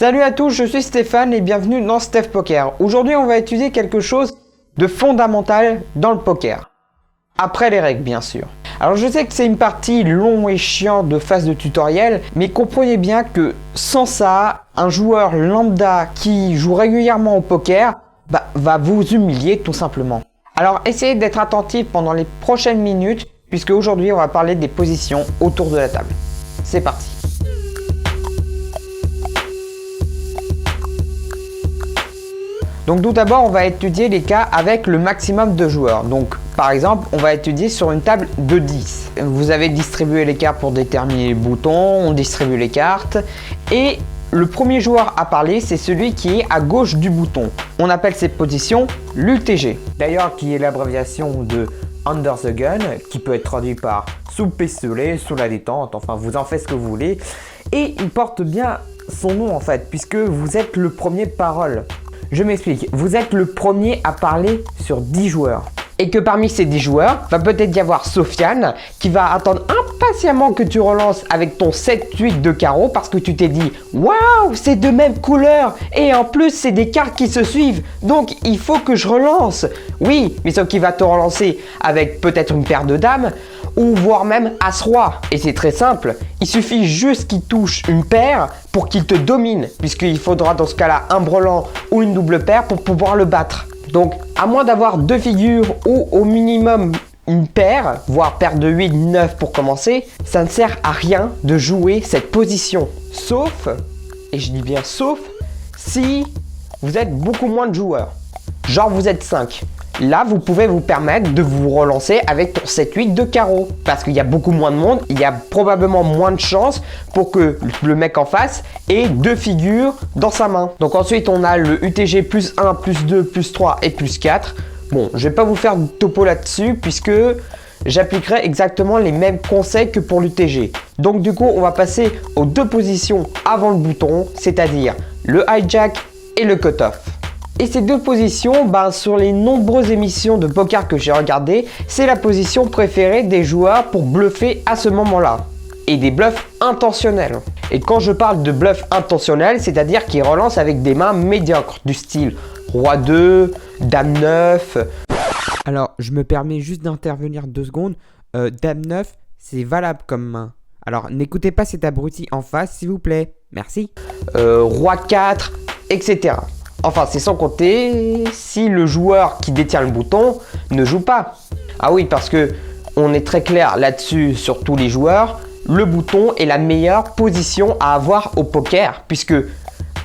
Salut à tous, je suis Stéphane et bienvenue dans Steph Poker. Aujourd'hui, on va étudier quelque chose de fondamental dans le poker. Après les règles, bien sûr. Alors je sais que c'est une partie longue et chiante de phase de tutoriel, mais comprenez bien que sans ça, un joueur lambda qui joue régulièrement au poker va vous humilier tout simplement. Alors essayez d'être attentif pendant les prochaines minutes, puisque aujourd'hui on va parler des positions autour de la table. C'est parti. Donc tout d'abord, on va étudier les cas avec le maximum de joueurs. Donc par exemple, on va étudier sur une table de 10. Vous avez distribué les cartes pour déterminer les boutons, on distribue les cartes. Et le premier joueur à parler, c'est celui qui est à gauche du bouton. On appelle cette position l'UTG. D'ailleurs, qui est l'abréviation de Under the Gun, qui peut être traduit par sous le pistolet, sous la détente, enfin vous en faites ce que vous voulez. Et il porte bien son nom en fait, puisque vous êtes le premier parole. Je m'explique, vous êtes le premier à parler sur 10 joueurs. Et que parmi ces 10 joueurs, va peut-être y avoir Sofiane qui va attendre impatiemment que tu relances avec ton 7-8 de carreau parce que tu t'es dit « Waouh, c'est de même couleur et en plus c'est des cartes qui se suivent, donc il faut que je relance !» Oui, mais sauf qu'il va te relancer avec peut-être une paire de dames ou voire même As-Roi. Et c'est très simple, il suffit juste qu'il touche une paire pour qu'il te domine, puisqu'il faudra dans ce cas-là un brelan ou une double paire pour pouvoir le battre. Donc, à moins d'avoir deux figures ou au minimum une paire, voire paire de 8, 9 pour commencer, ça ne sert à rien de jouer cette position. Sauf, et je dis bien sauf, si vous êtes beaucoup moins de joueurs. Genre vous êtes 5. Là, vous pouvez vous permettre de vous relancer avec ton 7-8 de carreau. Parce qu'il y a beaucoup moins de monde, il y a probablement moins de chances pour que le mec en face ait deux figures dans sa main. Donc ensuite, on a le UTG plus 1, plus 2, plus 3 et plus 4. Bon, je vais pas vous faire de topo là-dessus puisque j'appliquerai exactement les mêmes conseils que pour l'UTG. Donc du coup, on va passer aux deux positions avant le bouton, c'est-à-dire le hijack et le cut-off. Et ces deux positions, sur les nombreuses émissions de poker que j'ai regardées, c'est la position préférée des joueurs pour bluffer à ce moment-là. Et des bluffs intentionnels. Et quand je parle de bluff intentionnel, c'est-à-dire qu'ils relancent avec des mains médiocres, du style Roi 2, Dame 9. Alors, je me permets juste d'intervenir 2 secondes. Dame 9, c'est valable comme main. Alors, n'écoutez pas cet abruti en face, s'il vous plaît. Merci. Roi 4, etc. Enfin, c'est sans compter si le joueur qui détient le bouton ne joue pas. Ah oui, parce que on est très clair là-dessus sur tous les joueurs. Le bouton est la meilleure position à avoir au poker, puisque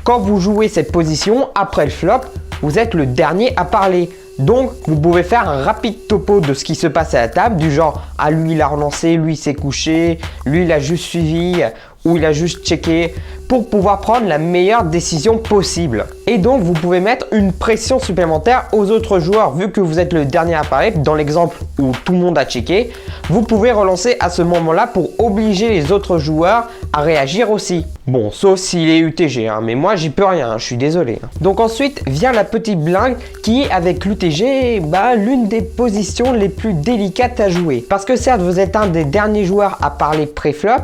quand vous jouez cette position, après le flop, vous êtes le dernier à parler. Donc, vous pouvez faire un rapide topo de ce qui se passe à la table, du genre « Ah, lui, il a relancé, lui, il s'est couché, lui, il a juste suivi, ou il a juste checké », pour pouvoir prendre la meilleure décision possible. Et donc, vous pouvez mettre une pression supplémentaire aux autres joueurs, vu que vous êtes le dernier à parler, dans l'exemple où tout le monde a checké, vous pouvez relancer à ce moment-là pour obliger les autres joueurs à réagir aussi. Bon, sauf s'il est UTG, mais moi, j'y peux rien, je suis désolé. Donc ensuite, vient la petite blingue qui est avec l'UTG, l'une des positions les plus délicates à jouer. Parce que certes, vous êtes un des derniers joueurs à parler pré-flop,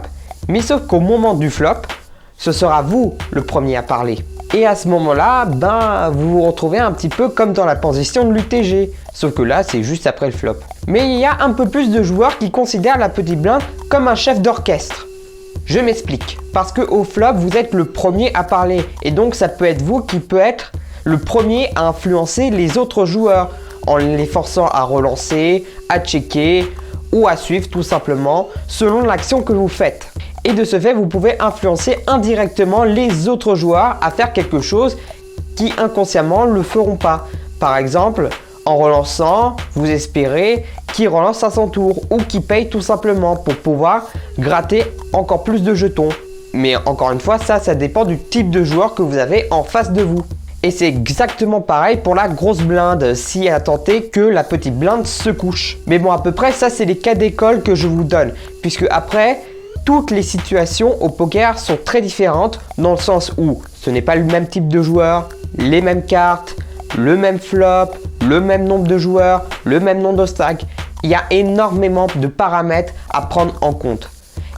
mais sauf qu'au moment du flop, ce sera vous le premier à parler. Et à ce moment-là, vous vous retrouvez un petit peu comme dans la position de l'UTG. Sauf que là, c'est juste après le flop. Mais il y a un peu plus de joueurs qui considèrent la petite blinde comme un chef d'orchestre. Je m'explique. Parce qu'au flop, vous êtes le premier à parler. Et donc, ça peut être vous qui peut être le premier à influencer les autres joueurs. En les forçant à relancer, à checker ou à suivre tout simplement selon l'action que vous faites. Et de ce fait, vous pouvez influencer indirectement les autres joueurs à faire quelque chose qui inconsciemment ne le feront pas. Par exemple, en relançant, vous espérez qu'il relance à son tour ou qu'il paye tout simplement pour pouvoir gratter encore plus de jetons. Mais encore une fois, ça dépend du type de joueur que vous avez en face de vous. Et c'est exactement pareil pour la grosse blinde, si elle a tenté que la petite blinde se couche. Mais bon, à peu près, ça c'est les cas d'école que je vous donne. Puisque après, toutes les situations au poker sont très différentes dans le sens où ce n'est pas le même type de joueur, les mêmes cartes, le même flop, le même nombre de joueurs, le même nombre de stacks. Il y a énormément de paramètres à prendre en compte.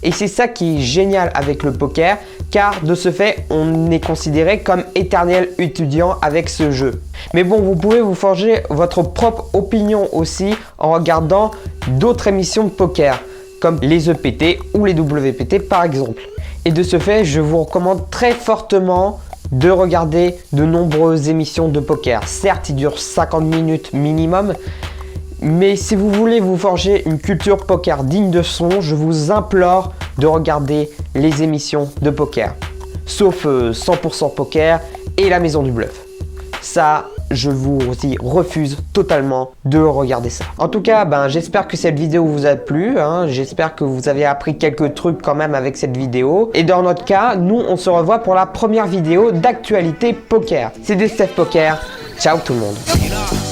Et c'est ça qui est génial avec le poker, car de ce fait, on est considéré comme éternel étudiant avec ce jeu. Mais bon, vous pouvez vous forger votre propre opinion aussi en regardant d'autres émissions de poker, comme les EPT ou les WPT par exemple. Et de ce fait, je vous recommande très fortement de regarder de nombreuses émissions de poker. Certes, ils durent 50 minutes minimum, mais si vous voulez vous forger une culture poker digne de ce nom, je vous implore de regarder les émissions de poker. Sauf 100% Poker et la Maison du Bluff. Ça, je vous y refuse totalement de regarder ça. En tout cas, j'espère que cette vidéo vous a plu. J'espère que vous avez appris quelques trucs quand même avec cette vidéo. Et dans notre cas, nous, on se revoit pour la première vidéo d'actualité poker. C'était Steph Poker. Ciao tout le monde.